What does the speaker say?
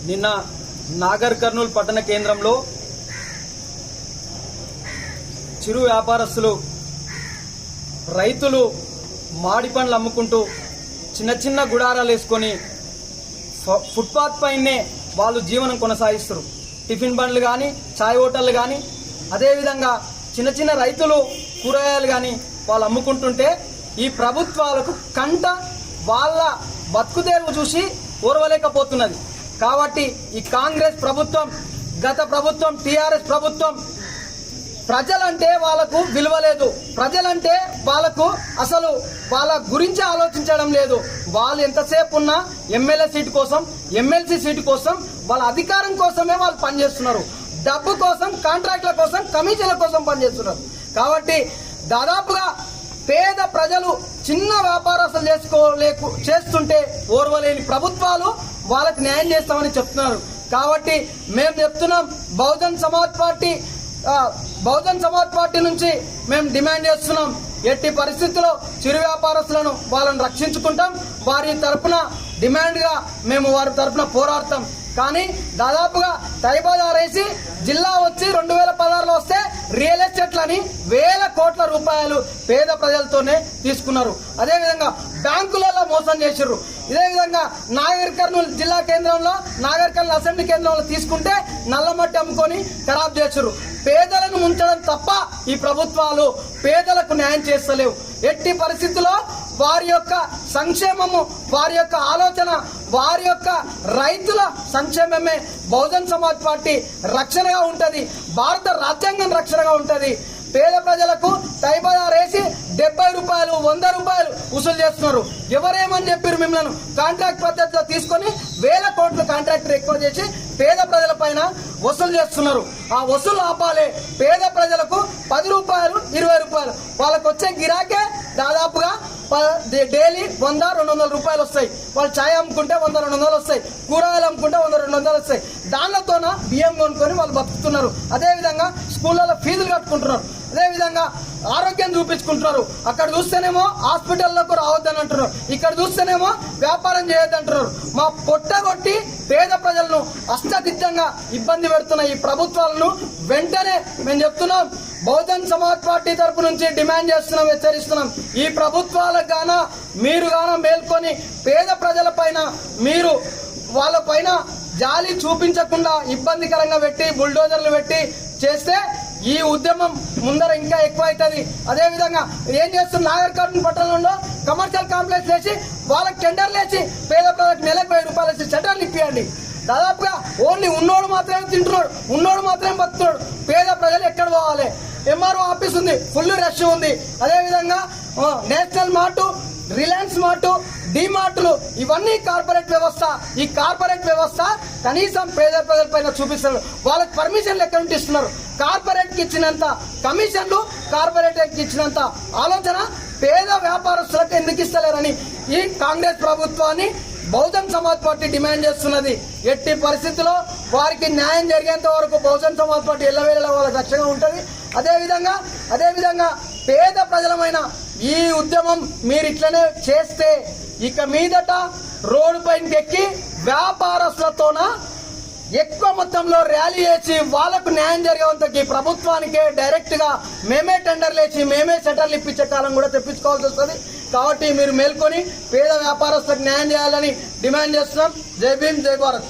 నిన్న నాగర్ కర్నూల్ పట్టణ కేంద్రంలో చిరు వ్యాపారస్తులు రైతులు మాడి పండ్లు అమ్ముకుంటూ చిన్న చిన్న గుడారాలు వేసుకొని ఫుట్పాత్ పైనే వాళ్ళు జీవనం కొనసాగిస్తారు. టిఫిన్ బండ్లు కానీ, చాయ్ హోటళ్ళు కానీ, అదేవిధంగా చిన్న చిన్న రైతులు కూరగాయలు కానీ వాళ్ళు అమ్ముకుంటుంటే ఈ ప్రభుత్వాలకు కంట వాళ్ళ బతుకుదేరువు చూసి ఓర్వలేకపోతున్నది. కాబట్టి ఈ కాంగ్రెస్ ప్రభుత్వం, గత ప్రభుత్వం, టీఆర్ఎస్ ప్రభుత్వం ప్రజలంటే వాళ్ళకు విలువ లేదు. ప్రజలంటే వాళ్ళకు అసలు వాళ్ళ గురించి ఆలోచించడం లేదు. వాళ్ళు ఎంతసేపు ఉన్నా ఎమ్మెల్యే సీటు కోసం, ఎమ్మెల్సీ సీటు కోసం, వాళ్ళ అధికారం కోసమే వాళ్ళు పనిచేస్తున్నారు. డబ్బు కోసం, కాంట్రాక్ట్ల కోసం, కమిషన్ల కోసం పనిచేస్తున్నారు. కాబట్టి దాదాపుగా పేద ప్రజలు చిన్న వ్యాపారస్తులు చేస్తుంటే ఓర్వలేని ప్రభుత్వాలు వాళ్ళకి న్యాయం చేస్తామని చెప్తున్నారు. కాబట్టి మేము చెప్తున్నాం, బహుజన్ సమాజ్ పార్టీ నుంచి మేము డిమాండ్ చేస్తున్నాం, ఎట్టి పరిస్థితుల్లో చిరు వ్యాపారస్తులను వాళ్ళని రక్షించుకుంటాం. వారి తరఫున డిమాండ్గా మేము వారి తరఫున పోరాడతాం. కానీ దాదాపుగా తైబాదారేసి జిల్లా వచ్చి 2016లో వస్తే రియల్ ఎస్టేట్లని వేల కోట్ల రూపాయలు పేద ప్రజలతోనే తీసుకున్నారు. అదేవిధంగా బ్యాంకులలో మోసం చేశారు. ఇదే విధంగా నాగర్ కర్నూల్ జిల్లా కేంద్రంలో, నాగర్ కర్నూల్ అసెంబ్లీ కేంద్రంలో తీసుకుంటే నల్లమట్టి అమ్ముకొని ఖరాబ్ చేశారు. పేదలను ముంచడం తప్ప ఈ ప్రభుత్వాలు పేదలకు న్యాయం చేస్తలేవు. ఎట్టి పరిస్థితుల్లో వారి యొక్క సంక్షేమము, వారి యొక్క ఆలోచన, వారి యొక్క రైతుల సంక్షేమమే బహుజన్ సమాజ్ పార్టీ రక్షణగా ఉంటది. భారత రాజ్యాంగం రక్షణగా ఉంటది. పేద ప్రజలకు తైబాదారేసి 70 రూపాయలు, 100 రూపాయలు వసూలు చేస్తున్నారు. ఎవరేమని చెప్పారు? మిమ్మల్ని కాంట్రాక్ట్ పద్ధతిలో తీసుకొని వేల కోట్లు కాంట్రాక్టర్ ఎక్కువ చేసి పేద ప్రజల పైన వసూలు చేస్తున్నారు. ఆ వసూలు ఆపాలి. పేద ప్రజలకు 10 రూపాయలు, 20 రూపాయలు వాళ్ళకు వచ్చే గిరాకే దాదాపుగా డైలీ 100-200 రూపాయలు వస్తాయి. వాళ్ళు ఛాయ్ అమ్ముకుంటే 100-200 వస్తాయి. కూరగాయలు అమ్ముకుంటే 100-200 వస్తాయి. దానితోన బియ్యం కొనుక్కొని వాళ్ళు బతుకుతున్నారు. అదేవిధంగా స్కూళ్ళలో ఫీజులు కట్టుకుంటున్నారు. అదేవిధంగా ఆరోగ్యం చూపించుకుంటున్నారు. అక్కడ చూస్తేనేమో హాస్పిటల్లోకి రావద్దని అంటున్నారు, ఇక్కడ చూస్తేనేమో వ్యాపారం చేయొద్దంటున్నారు. మా పొట్టగొట్టి పేద ప్రజలను అష్టదిగ్గంగా ఇబ్బంది పెడుతున్న ఈ ప్రభుత్వాలను వెంటనే మేము చెప్తున్నాం, బహుజన్ సమాజ్ పార్టీ తరపు నుంచి డిమాండ్ చేస్తున్నాం, హెచ్చరిస్తున్నాం. ఈ ప్రభుత్వాలకు మీరు మేల్కొని పేద ప్రజల పైన మీరు వాళ్ళ పైన జాలి చూపించకుండా ఇబ్బందికరంగా పెట్టి బుల్డోజర్లు పెట్టి చేస్తే ఈ ఉద్యమం ముందర ఇంకా ఎక్కువ అవుతుంది. అదేవిధంగా ఏం చేస్తున్నారు? నాగర్ కర్నూల్ పట్టణంలో కమర్షియల్ కాంప్లెక్స్ వేసి వాళ్ళకి టెండర్లు వేసి పేద ప్రజలకు నెలకు 1000 రూపాయలు వేసి టెండర్లు ఇప్పియండి. దాదాపుగా ఓన్లీ ఉన్నోడు మాత్రమే తింటున్నాడు, ఉన్నోడు మాత్రమే బతున్నాడు. పేద ప్రజలు ఎక్కడ పోవాలి? ఎంఆర్ఓ ఆఫీస్ ఉంది, ఫుల్ రష్ ఉంది. అదేవిధంగా నేషనల్ మార్టు, రిలయన్స్ మార్టు, డిమార్టులు ఇవన్నీ కార్పొరేట్ వ్యవస్థ. ఈ కార్పొరేట్ వ్యవస్థ కనీసం పేద ప్రజల పైన చూపిస్తారు. వాళ్ళకి పర్మిషన్లు ఎక్కడ నుండి ఇస్తున్నారు? కార్పొరేట్కి ఇచ్చినంత కమిషన్లు, కార్పొరేట్కి ఇచ్చినంత ఆలోచన పేద వ్యాపారస్తులకు ఎందుకు ఇస్తలేరని ఈ కాంగ్రెస్ ప్రభుత్వాన్ని బహుజన్ సమాజ్ పార్టీ డిమాండ్ చేస్తున్నది. ఎట్టి పరిస్థితుల్లో వారికి న్యాయం జరిగేంత వరకు బహుజన్ సమాజ్ పార్టీ ఎల్లవేళలా వాళ్ళకి రక్షణగా ఉంటుంది. అదేవిధంగా పేద ప్రజలమైన ఈ ఉద్యమం మీరు ఇట్లనే చేస్తే ఇక మీదట రోడ్డు పైనకి ఎక్కి వ్యాపారస్తులతోన ఎక్కువ మొత్తంలో ర్యాలీ చేసి వాళ్లకు న్యాయం జరిగేంతకి ప్రభుత్వానికే డైరెక్ట్ గా మేమే టెండర్లు వేసి మేమే సెటర్లు ఇప్పించే కాలం కూడా తెప్పించుకోవాల్సి వస్తుంది. కాబట్టి మీరు మేల్కొని పేద వ్యాపారస్తులకు న్యాయం చేయాలని డిమాండ్ చేస్తున్నాం. జై భీమ్, జై భారత్.